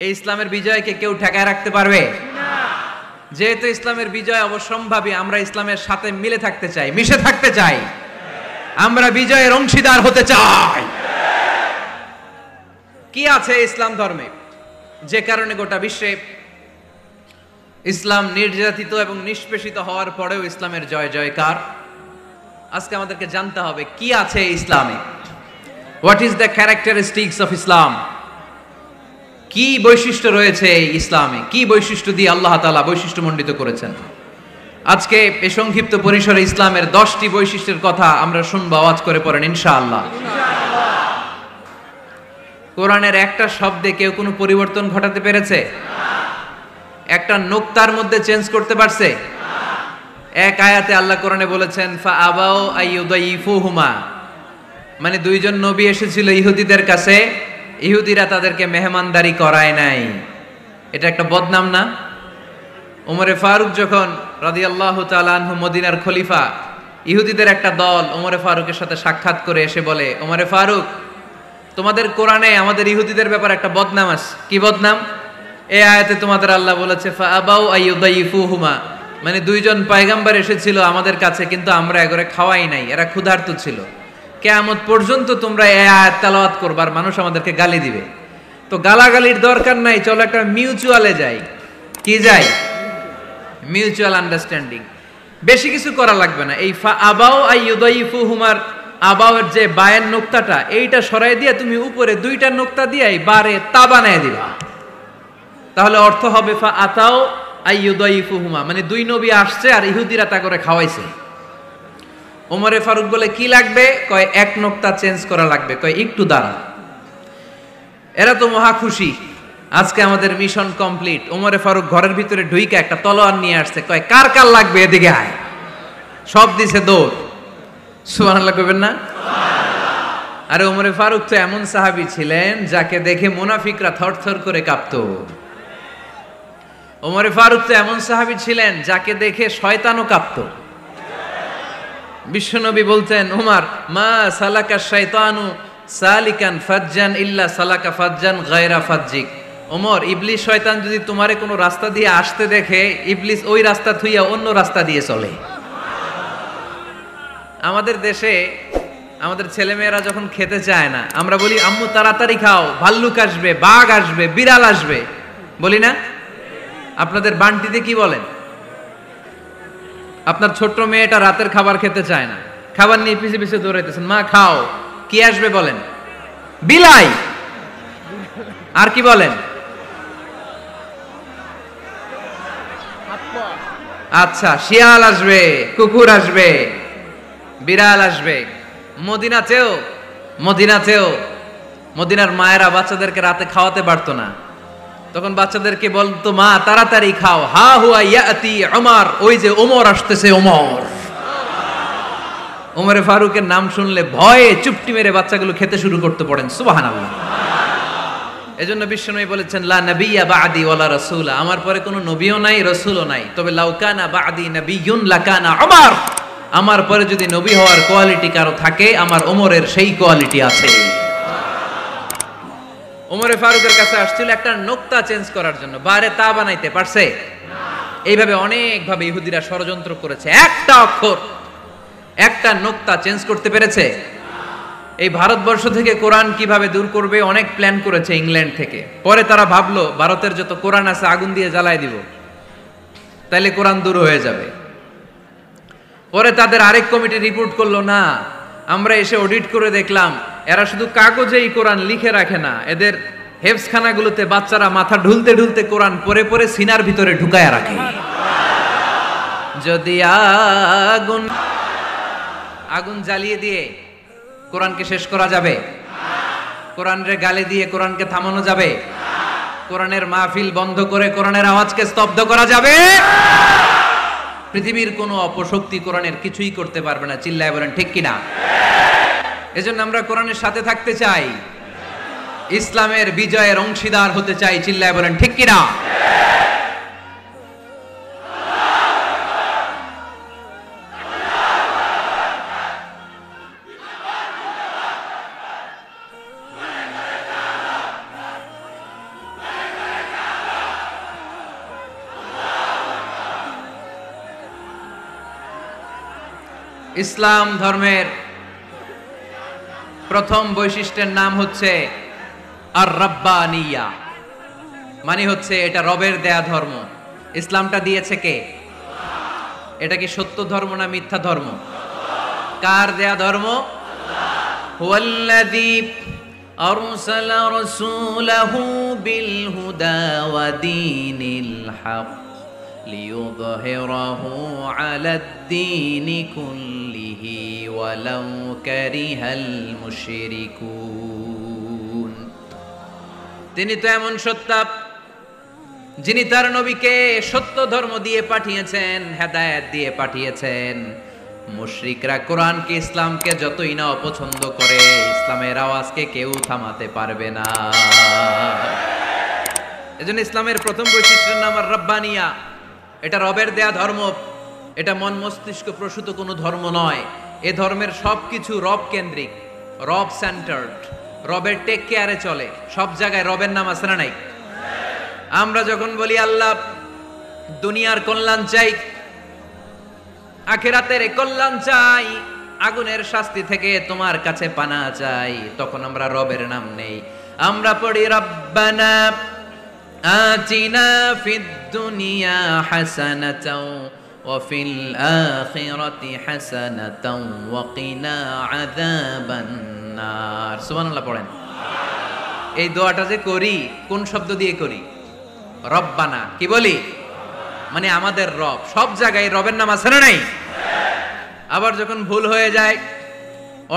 এই ইসলামের বিজয়কে কেউ ঠেকায় রাখতে পারবে না। যেহেতু ইসলামের বিজয় অবশ্যম্ভাবী, আমরা ইসলামের সাথে মিলে থাকতে চাই, মিশে থাকতে চাই, আমরা বিজয়ের অংশীদার হতে চাই। কি আছে ইসলাম ধর্মে যে কারণে গোটা বিশ্বে ইসলাম নির্যাতিত এবং নিষ্পেষিত হওয়ার পরেও ইসলামের জয় জয়কার? আজকে আমাদেরকে জানতে হবে কি আছে ইসলামে। What is the characteristics of Islam? কি বৈশিষ্ট্য রয়েছে ইসলামে, কি বৈশিষ্ট্য দিয়ে আল্লাহ তাআলা বৈশিষ্ট্যমণ্ডিত করেছেন। আজকে এই সংক্ষিপ্ত পরিসরে ইসলামের 10টি বৈশিষ্ট্যের কথা আমরা শুনবো, আওয়াজ করে পড়েন ইনশাআল্লাহ। কোরআনের একটা শব্দে কেউ কোনো পরিবর্তন ঘটাতে পেরেছে? একটা নোক্তার মধ্যে চেঞ্জ করতে পারছে? এক আয়াতে আল্লাহ কোরআনে বলেছেন ফাআবাউ আইয়ুদাইফুহুমা, মানে দুইজন নবী এসেছিল ইহুদিদের কাছে, ইহুদিরা তাদেরকে মেহমানদারি করায় নাই। এটা একটা বদনাম না? ওমরে ফারুক যখন রাদিয়াল্লাহু তাআলা আনহু মদিনার খলিফা, ইহুদিদের একটা দল ওমরে ফারুকের সাথে সাক্ষাৎ করে এসে বলে, ওমরে ফারুক, তোমাদের কোরআনে আমাদের ইহুদিদের ব্যাপারে একটা বদনাম আছে। কি বদনাম? এই আয়াতে তোমাদের আল্লাহ বলেছে ফাআবাউ আইয়ুদাইফুহুমা, মানে দুইজন পয়গম্বর এসেছিল আমাদের কাছে, কিন্তু আমরা এগরে খাওয়াই নাই, এরা ক্ষুধার্ত ছিল। কিয়ামত পর্যন্ত তোমরা এই আয়াত তেলাওয়াত করবার, মানুষ আমাদেরকে গালি দিবে। তো গালাগালির দরকার নাই, চলো একটা মিউচুয়ালে যাই। কি যাই? Mutual understanding. বেশি কিছু করা লাগবে না। এই ফাআবাউ আইয়ুদাইফুহুমার আবাউর যে বায়ের নোক্তাটা, এইটা সরাই দিয়ে তুমি উপরে দুইটা নোক্তা দিয়ে বারে তা বানায় দিবা, তাহলে অর্থ হবে ফাআতাউ আইয়ুদাইফুহুমা, মানে দুই নবী আসছে আর ইহুদিরা তা করে খাওয়াইছে। ওমরে ফারুক বলে কি লাগবে? কয় এক নোক্তা চেঞ্জ করা লাগবে। কয় একটু দাঁড়া। এরা তো মহা খুশি, আজকে আমাদের মিশন কমপ্লিট। ওমরে ফারুক ঘরের ভিতরে ঢুইকা একটা তলোয়ার নিয়ে আসছে, কয় কার কার লাগবে এদিকে আয়। সব দিছে দৌড়। সুবহানাল্লাহ কইবেন না? আরে ওমরে ফারুক তো এমন সাহাবী ছিলেন যাকে দেখে মুনাফিকরা থরথর করে কাঁপতো। ওমরে ফারুক তো এমন সাহাবী ছিলেন যাকে দেখে শয়তানও কাঁপতো। বিশ্বনবী বলতেন, ওমর মা সালাকা শাইতানু সালিকান ফাজ্জান ইল্লা সালাকা ফাজ্জান গায়রা ফাজ্জিক। ওমর, ইবলিস শয়তান যদি তোমারে কোনো রাস্তা দিয়ে আসতে দেখে, ইবলিস ওই রাস্তা থুইয়া অন্য রাস্তা দিয়ে চলে। আমাদের দেশে আমাদের ছেলেমেয়েরা যখন খেতে চায় না, আমরা বলি আম্মু তাড়াতাড়ি খাও, ভাল্লুক আসবে, বাঘ আসবে, বিড়াল আসবে, বলি না? আপনাদের বান্টিতে কি বলেন? আপনার ছোট্ট মেয়েটা রাতের খাবার খেতে চায় না, খাবার নিয়ে পিছে পিছে দৌড়াইতেছেন, মা খাও, কি আসবে বলেন? বিলাই। আর কি বলেন? আচ্ছা, শিয়াল আসবে, কুকুর আসবে, বিড়াল আসবে। মদিনাতেও মদিনার মায়েরা বাচ্চাদেরকে রাতে খাওয়াতে পারতো না, তখন বাচ্চাদেরকে বলতো মা তাড়াতাড়ি খাও, হা হুয়া ইয়াতি ওমর, ওই যে ওমর আসতেছে ওমর। ওমরে ফারুকের নাম শুনলে ভয়ে চুপটি মেরে বাচ্চাগুলো খেতে শুরু করতে পড়েন। সুবহানাল্লাহ। এজন্য বিশ্বনবী বলেছেন লা নাবিয়্যা বা'দি ওয়ালা রাসূলা, আমার পরে কোনো নবীও নাই, রাসূলও নাই, তবে লাউ কানা বা'দি নাবিয়্যুন লাকানা ওমর, আমার পরে যদি নবী হওয়ার কোয়ালিটি কারো থাকে, আমার ওমরের সেই কোয়ালিটি আছে। ওমরে ফারুকের কাছে আসছিল একটা নোক্তা চেঞ্জ করার জন্য, বারে তা বানাইতে পারছে? এইভাবে অনেকভাবে ইহুদিরা ষড়যন্ত্র করেছে, একটা অক্ষর, একটা নোক্তা চেঞ্জ করতে পেরেছে? এই ভারতবর্ষ থেকে কোরআন কিভাবে দূর করবে অনেক প্ল্যান করেছে ইংল্যান্ড থেকে। পরে তারা ভাবলো ভারতের যত কোরআন আছে আগুন দিয়ে জ্বালায় দিব, তাইলে কোরআন দূর হয়ে যাবে। পরে তাদের আরেক কমিটি রিপোর্ট করলো, না, আমরা এসে অডিট করে দেখলাম এরা শুধু কাগজেই কোরআন লিখে রাখে না, এদের হেফজখানাগুলোতে বাচ্চারা মাথা ঢুলতে ঢুলতে কোরআন পরে পরে সিনার ভিতরে ঢুকায়া রাখে। যদি আগুন জ্বালিয়ে দিয়ে কোরআনকে শেষ করা যাবে? কোরআনের গালি দিয়ে কোরআনকে থামানো যাবে? কোরআনের মাহফিল বন্ধ করে কোরআনের আওয়াজকে স্তব্ধ করা যাবে? পৃথিবীর কোনো অপশক্তি কোরআনের কিছুই করতে পারবে না। চিল্লায় বলেন ঠিক কিনা? এজন্য আমরা কোরআনের সাথে থাকতে চাই, ইসলামের বিজয়ের অংশীদার হতে চাই। চিল্লায় বলেন ঠিক কিনা? ইসলাম ধর্মের প্রথম বৈশিষ্ট্যের নাম হচ্ছে আর রাব্বানিয়া, মানে হচ্ছে এটা রবের দেয়া ধর্ম। ইসলামটা দিয়েছে কে? এটা কি সত্য ধর্ম না মিথ্যা ধর্ম? কার দেয়া ধর্ম? হুয়াল্লাযী আরসালা রাসূলাহু বিল হুদা ওয়া দীনিল হক লিইয়ুযহিরাহু আলাদ-দীনি কুল্লিহি ওয়ালাউ কারিহাল মুশরিকুন। তিনি তো এমন সত্তা যিনি তার নবীকে সত্য ধর্ম দিয়ে পাঠিয়েছেন, হেদায়েত দিয়ে পাঠিয়েছেন। মুশরিকরা কোরআনকে, ইসলামকে যতই না অপছন্দ করে, ইসলামের আওয়াজকে কেউ থামাতে পারবে না। এজন্য ইসলামের প্রথম বৈশিষ্ট্যের নাম আর রাব্বানিয়া। এটা রবের দেয়া ধর্ম, এটা মন মস্তিষ্ক প্রসূত কোনো ধর্ম নয়। এ ধর্মের সবকিছু রব কেন্দ্রিক, রব সেন্টার্ড, রবের টেক কেয়ারে চলে। সব জায়গায় রবের নাম আছে না নাই? আমরা যখন বলি আল্লাহ দুনিয়ার কল্যাণ চাই, আখিরাতের কল্যাণ চাই, আগুনের শাস্তি থেকে তোমার কাছে পানা চাই, তখন আমরা রবের নাম নেই। আমরা পড়ি রব্বানা আতিনা ফিদ দুনিয়া হাসানাতাও ওয়া ফিল আখিরাতি হাসানাতাও ওয়া কিনা আযাবান নার। সুবহানাল্লাহ পড়েন। এই দোয়াটা যে করি, কোন শব্দ দিয়ে করি? রব্বানা। কি বলি? মানে আমাদের রব। সব জায়গায় রবের নাম আছে না নাই? আবার যখন ভুল হয়ে যায়,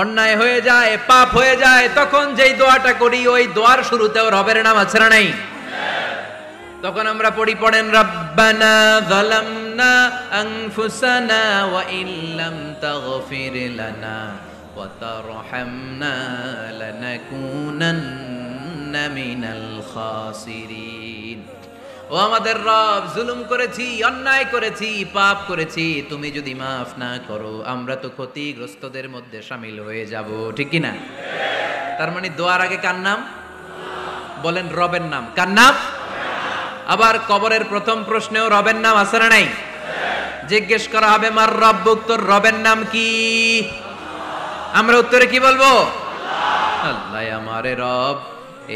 অন্যায় হয়ে যায়, পাপ হয়ে যায়, তখন যেই দোয়াটা করি ওই দোয়ার শুরুতেও রবের নাম আছে না নাই? তখন আমরা পড়েন রব্বানা যালামনা আনফুসানা ওয়া ইল্লাম তাগফির লানা ওয়া তারহামনা লানাকুনান্না মিনাল খাসিরিন। ও আমাদের রব, জুলুম করেছি, অন্যায় করেছি, পাপ করেছি, তুমি যদি মাফ না করো আমরা তো ক্ষতিগ্রস্তদের মধ্যে শামিল হয়ে যাব। ঠিক কি না? তার মানে দোয়ার আগে কার নাম? বলেন রবের নাম। কার নাম? আবার কবরের প্রথম প্রশ্নেও রবের নাম আছে না নাই? জিজ্ঞেস করা হবে মার রব্বুক, তোর রবের নাম কি? আমরা উত্তরে কি বলবো? আল্লাহ আমারে রব,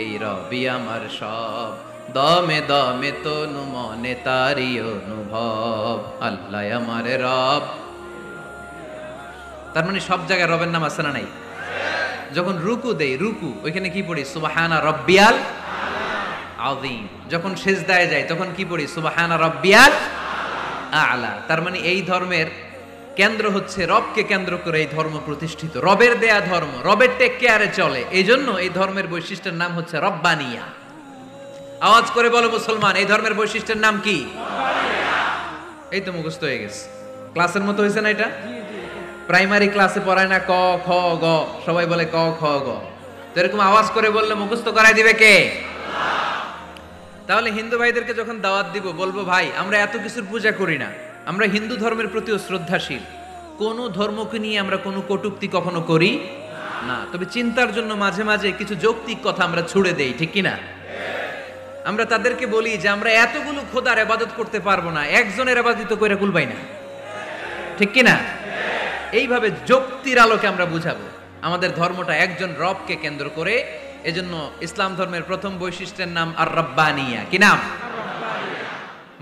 এই রবই আমার সব, দমে দমে তনু মনে তারি অনুভব, আল্লাহ আমারে রব। তার মানে সব জায়গায় রবের নাম আছে না নাই? যখন রুকু দেই, রুকু ওইখানে কি পড়ি? সুবহানা রাব্বিয়াল আযীম। যখন সিজদায় যাই তখন কি পড়ি? সুবহানা রাব্বিয়াল আ'লা। তার মানে এই ধর্মের কেন্দ্র হচ্ছে রবকে কেন্দ্র করে এই ধর্ম প্রতিষ্ঠিত, রবের দেয়া ধর্ম, রবের টেক কেয়ারে চলে। এই জন্য এই ধর্মের বৈশিষ্ট্যের নাম হচ্ছে রব্বানিয়া। আওয়াজ করে বলো মুসলমান, এই ধর্মের বৈশিষ্ট্যের নাম কি? এই তো মুখস্থ হয়ে গেছে। ক্লাসের মতো হয়েছে না এটা? প্রাইমারি ক্লাসে পড়ায় না ক খ গ, সবাই বলে ক খ গ। তো এরকম আওয়াজ করে বললে মুখস্থ করাই দিবে কে? তাহলে হিন্দু ভাইদেরকে যখন দাওয়াত দিব, বলবো ভাই আমরা এত কিছুর পূজা করি না, আমরা হিন্দু ধর্মের প্রতিও শ্রদ্ধাশীল, কোন ধর্মকে নিয়ে আমরা কোনো কটূক্তি কখনো করি না, তবে চিন্তার জন্য মাঝে মাঝে কিছু যৌক্তিক কথা আমরা ছুড়ে দেই। ঠিক কিনা? আমরা তাদেরকে বলি যে আমরা এতগুলো খোদার ইবাদত করতে পারবো না, একজনের ইবাদত করে কুলবাই না। ঠিক কিনা? এইভাবে যুক্তির আলোকে আমরা বুঝাবো আমাদের ধর্মটা একজন রবকে কেন্দ্র করে। এজন্য ইসলাম ধর্মের প্রথম বৈশিষ্ট্যের নাম আর রাব্বানিয়া। কি নাম?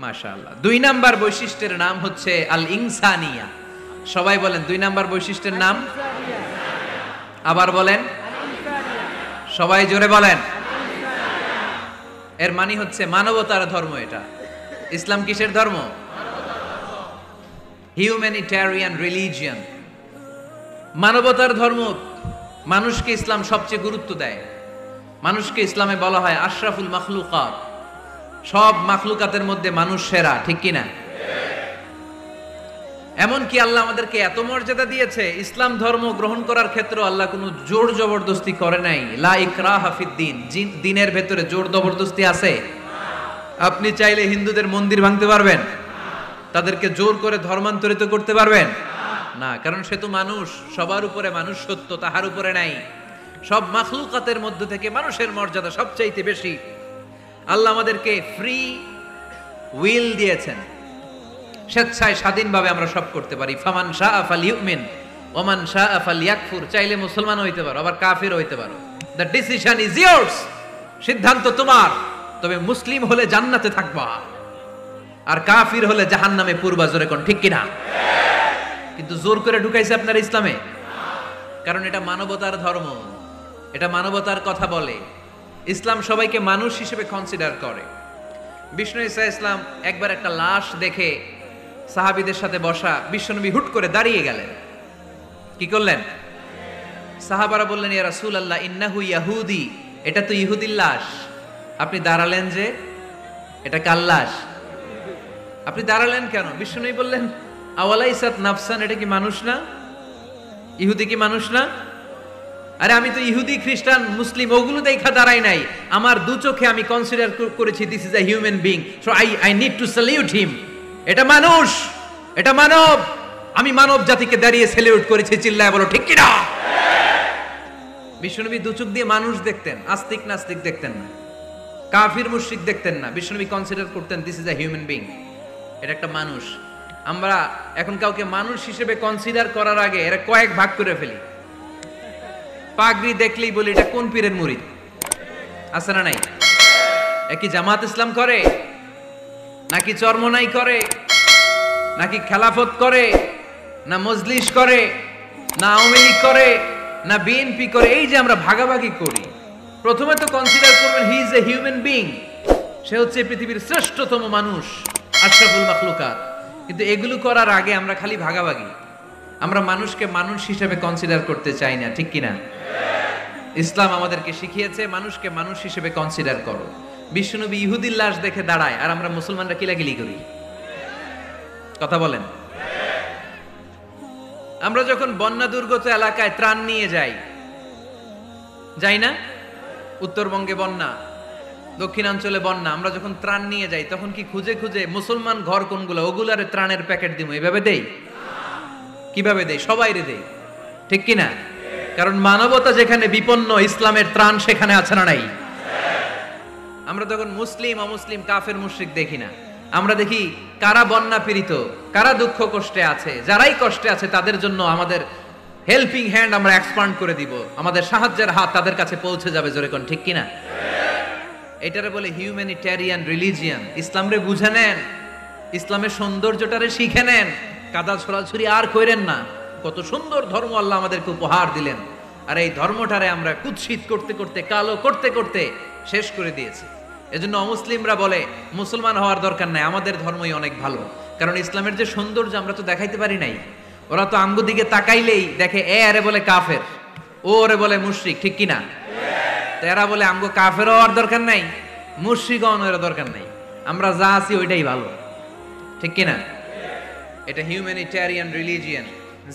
মাশাআল্লাহ। 2 নাম্বার বৈশিষ্ট্যের নাম হচ্ছে আল ইনসানিয়া। সবাই বলেন 2 নাম্বার বৈশিষ্ট্যের নাম। আবার বলেন, সবাই জোরে বলেন। এর মানে হচ্ছে মানবতার ধর্ম। এটা ইসলাম কিসের ধর্ম? হিউম্যানিটেরিয়ান রিলিজিয়ন, মানবতার ধর্ম। মানুষকে ইসলাম সবচেয়ে গুরুত্ব দেয়। মানুষকে ইসলামে বলা হয় আশরাফুল মাখলুকাত, সব মাখলুকাতের মধ্যে মানুষ সেরা। ঠিক কিনা? এমনকি আল্লাহ আমাদেরকে এত মর্যাদা দিয়েছে, ইসলাম ধর্ম গ্রহণ করার ক্ষেত্রে আল্লাহ কোনো জোর জবরদস্তি করে নাই। লা ইকরাহা ফিদ্দিন, দিনের ভেতরে জোর জবরদস্তি আছে? আপনি চাইলে হিন্দুদের মন্দির ভাঙতে পারবেন? তাদেরকে জোর করে ধর্মান্তরিত করতে পারবেন না, কারণ সে তো মানুষ, সবার উপরে মানুষ সত্য, তাহার উপরে নাই। সব মাখলুকাতের মধ্য থেকে মানুষের মর্যাদা সবচাইতে বেশি। আল্লাহ আমাদেরকে ফ্রি উইল দিয়েছেন, স্বেচ্ছায় স্বাধীনভাবে আমরা সব করতে পারি। ফামান শাআ ফালিউমিন, ওমান শাআ ফালইয়াকফুর, চাইলে মুসলমান হইতে পারো আবার কাফির হইতে পারো, দ্য ডিসিশন ইজ ইয়ার্স, সিদ্ধান্ত তোমার। তবে মুসলিম হলে জান্নাতে থাকবা, আর কাফির হলে জাহান্নামে পূর্বা। জোরে কোন ঠিক কিনা? কিন্তু জোর করে ঢুকাইছে আপনার ইসলামে, কারণ এটা মানবতার ধর্ম, এটা মানবতার কথা বলে। ইসলাম সবাইকে মানুষ হিসেবে কনসিডার করে। বিষ্ণু ঈসা ইসলাম একবার একটা লাশ দেখে সাহাবীদের সাথে বসা, বিশ্বনবী হুট করে দাঁড়িয়ে গেলেন। কি করলেন? সাহাবারা বললেন, ইয়া রাসূলুল্লাহ ইন্নাহু ইয়াহুদি, এটা তো ইহুদির লাশ। আপনি দাঁড়ালেন যে, এটা কার লাশ? আপনি দাঁড়ালেন কেন? বিশ্বনবী বললেন, আওয়ালাইসাত নাফসান, এটা কি মানুষ না? ইহুদি কি মানুষ না? আরে আমি তো ইহুদি, খ্রিস্টান, মুসলিম ওগুলো দেখা দাঁড়াই নাই, আমার দু চোখে আমি কনসিডার করেছি this is a human being, so I need to salute হিম। এটা মানুষ, এটা মানব, আমি মানব জাতিকে দাঁড়িয়ে স্যালিউট করেছি। চিল্লায় বলো ঠিক কিনা? বিশ্বনবী দু চোখ দিয়ে মানুষ দেখতেন, আস্তিক নাস্তিক দেখতেন না, কাফির মুশরিক দেখতেন না। বিশ্বনবী কনসিডার করতেন this is a human being, এটা একটা মানুষ। আমরা এখন কাউকে মানুষ হিসেবে কনসিডার করার আগে এরা কয়েক ভাগ করে ফেলি। পাগড়ি দেখলেই বলি এটা কোন পীরের মুরিদ, আছে না নাই? একই জামাত ইসলাম করে, নাকি চরমনাই করে, নাকি খেলাফত করে, না মজলিস করে, না আওয়ামী লীগ করে, না বিএনপি করে। এই যে আমরা ভাগাভাগি করি, প্রথমে তো কনসিডার করবেন he is a human being, সে হচ্ছে পৃথিবীর শ্রেষ্ঠতম মানুষ, আশরাফুল মাখলুকাত। কিন্তু এগুলো করার আগে আমরা খালি ভাগাভাগি, আমরা মানুষকে মানুষ হিসেবে কনসিডার করতে চাই না, ঠিক কিনা? ইসলাম আমাদেরকে শিখিয়েছে মানুষকে মানুষ হিসেবে কনসিডার করো। বিশ্বনবী ইহুদির লাশ দেখে দাঁড়ায়, আর আমরা মুসলমানরা কিলাকিলি করি। কথা বলেন। আমরা যখন বন্যা দুর্গত এলাকায় ত্রাণ নিয়ে যাই না? উত্তরবঙ্গে বন্যা, দক্ষিণাঞ্চলে বন্যা, আমরা যখন ত্রাণ নিয়ে যাই তখন কি খুঁজে খুঁজে মুসলমান ঘর কোনগুলো ওগুলারে ত্রাণের প্যাকেট দিব এভাবে দেই? কিভাবে দেই? সবাইরে দেই, ঠিক কিনা? কারণ মানবতা যেখানে বিপন্ন, ইসলামের ত্রাণ সেখানে আছে না নাই? আমরা তখন মুসলিম অমুসলিম কাফের মুশরিক দেখি না, আমরা দেখি কারা বন্যা পীড়িত, কারা দুঃখ কষ্টে আছে। যারাই কষ্টে আছে তাদের জন্য আমাদের হেল্পিং হ্যান্ড আমরা এক্সপান্ড করে দিব, আমাদের সাহায্যের হাত তাদের কাছে পৌঁছে যাবে। জোরে কোন ঠিক কিনা? এটারে বলে হিউম্যানিটেরিয়ান রিলিজিয়ান। ইসলামরে বুঝে নেন, ইসলামের সৌন্দর্যটারে শিখে নেন, কাদা ছড়াছড়ি আর কইরেন না। কত সুন্দর ধর্ম আল্লাহ আমাদেরকে উপহার দিলেন, আর এই ধর্মটারে আমরা কুৎসিত করতে করতে, কালো করতে করতে শেষ করে দিয়েছি। এজন্য অমুসলিমরা বলে মুসলমান হওয়ার দরকার নাই, আমাদের ধর্মই অনেক ভালো। কারণ ইসলামের যে সৌন্দর্য আমরা তো দেখাইতে পারি নাই। ওরা তো আমগো দিকে তাকাইলেই দেখে এ আরে বলে কাফের, ও ওরে বলে মুশরিক, ঠিক কিনা? এরা বলে আমগো কাফের হওয়ার দরকার নাই, মুশরিক হওয়ার দরকার নাই, আমরা যা আছি ওইটাই ভালো, ঠিক কিনা? এটা হিউম্যানিটেরিয়ান রিলিজিয়ান।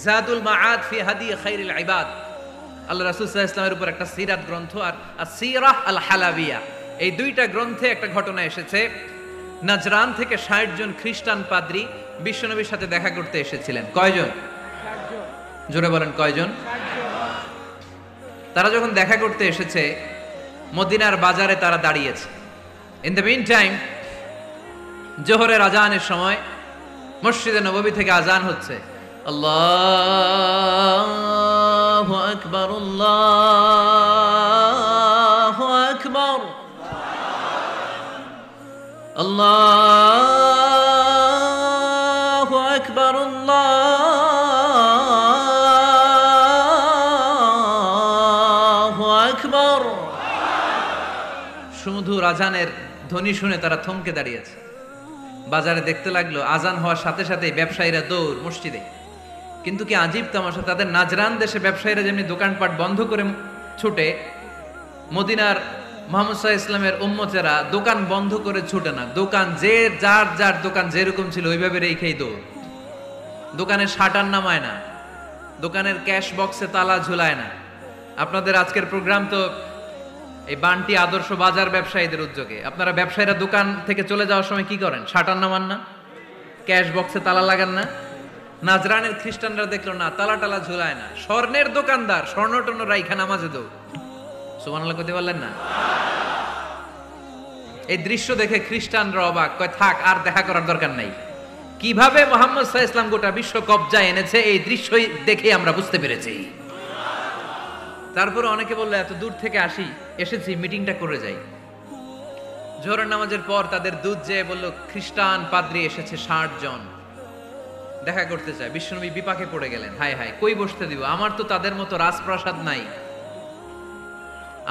জাদুল মাআদ ফি হাদি খায়রিল ইবাদ, আল্লাহ রাসূল সাল্লাল্লাহু আলাইহি ওয়াসাল্লামের উপর একটা সিরাত গ্রন্থ আর আসিরাহ আল হালাবিয়া, এই দুইটা গ্রন্থে একটা ঘটনা এসেছে। নাজরান থেকে ৬০ জন খ্রিস্টান পাদ্রী বিশ্বনবীর সাথে দেখা করতে এসেছিলেন। কয়জন? জোরে বলেন কয়জন? তারা যখন দেখা করতে এসেছে মদিনার বাজারে তারা দাঁড়িয়েছে। ইন দ্য মিন টাইম জোহরের আজানের সময় মসজিদে নববী থেকে আজান হচ্ছে, আল্লাহু আকবার, আল্লাহু আকবার, আল্লাহু আকবার, আল্লাহু আকবার। সুমধুর আজানের ধ্বনি শুনে তারা থমকে দাঁড়িয়েছে। বাজারে দেখতে লাগলো আজান হওয়ার সাথে সাথে ব্যবসায়ীরা দৌড় মসজিদে। কিন্তু কি আজীব তামাশা, তাদের নাজরান দেশে ব্যবসায়ীরা যেমনি দোকানপাট বন্ধ করে ছুটে, মদিনার মুহাম্মদ সাল্লাল্লাহু আলাইহি ওয়াসাল্লামের উম্মতেরা দোকান বন্ধ করে ছুটে না, দোকান যে যার যার দোকান যেরকম ছিল ওইভাবে রেখেই দৌড়। দোকানের শাটার নামায় না, দোকানের ক্যাশ বক্সে তালা ঝুলায় না। আপনাদের আজকের প্রোগ্রাম তো এই বান্টি আদর্শ বাজার ব্যবসায়ীদের উদ্যোগে। আপনারা ব্যবসায়ীরা দোকান থেকে চলে যাওয়ার সময় কি করেন? শাটার নামান না, ক্যাশ বক্সে তালা লাগান না। নাজরানের খ্রিস্টানরা দেখলো না, তালা টালা ঝুলায় না, স্বর্ণের দোকানদার স্বর্ণ টর্ণ রাইখা নামাজে দৌড়। সুবহানাল্লাহ কইতে পারলেন না? এই দৃশ্য দেখে খ্রিস্টানরা অবাক, কয় থাক আর দেখা করার দরকার নাই, কিভাবে মুহাম্মদ সাল্লাল্লাহু আলাইহি ওয়াসাল্লাম গোটা বিশ্ব কবজায় এনেছে এই দৃশ্য দেখে আমরা বুঝতে পেরেছি। তারপরে অনেকে বললো এত দূর থেকে এসেছি মিটিংটা করে যাই। জোহরের নামাজের পর তাদের দুধ যেয়ে বলল খ্রিস্টান পাদ্রী এসেছে 60 জন দেখা করতে চায়। বিশ্বনবী বিপাকে পড়ে গেলেন, হায় হায় কই বসতে দিব, আমার তো তাদের মতো রাজপ্রাসাদ নাই,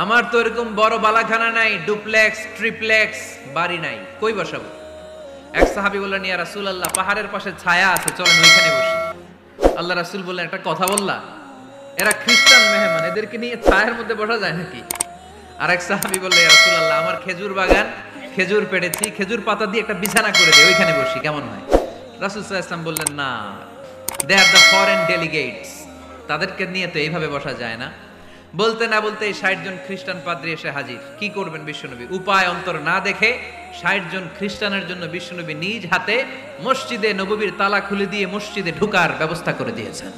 আমার তো এরকম বড় বালাখানা নাই, ডুপ্লেক্স ট্রিপ্লেক্স বাড়ি নাই, কই বসাবো। এক সাহাবী বললেন ইয়া রাসূলুল্লাহ পাহাড়ের পাশে ছায়া আছে, চলেন ওইখানে বসি। আল্লাহ রাসূল বললেন একটা কথা বললা, এরা খ্রিস্টান মেহমান, এদেরকে নিয়ে ছায়ার মধ্যে বসা যায় নাকি? আর এক সাহাবী বললেন ইয়া রাসূলুল্লাহ আমার খেজুর বাগান, খেজুর পেড়েছি, খেজুর পাতা দিয়ে একটা বিছানা করে দে, ওইখানে বসি কেমন হয়? রাসূল সাল্লাল্লাহু আলাইহি ওয়াসাল্লাম বললেন না, দে আর দ্য ফরেন ডেলিগেটস, তাদেরকে নিয়ে তো এইভাবে বসা যায় না। বলতে না বলতে 60 জন খ্রিস্টান পাদ্রী এসে হাজির। কি করবেন বিশ্বনবী? উপায় অন্তর না দেখে 60 জন খ্রিস্টানের জন্য বিশ্বনবী নিজ হাতে মসজিদে নববীর তালা খুলে দিয়ে মসজিদে ঢোকার ব্যবস্থা করে দিয়েছেন।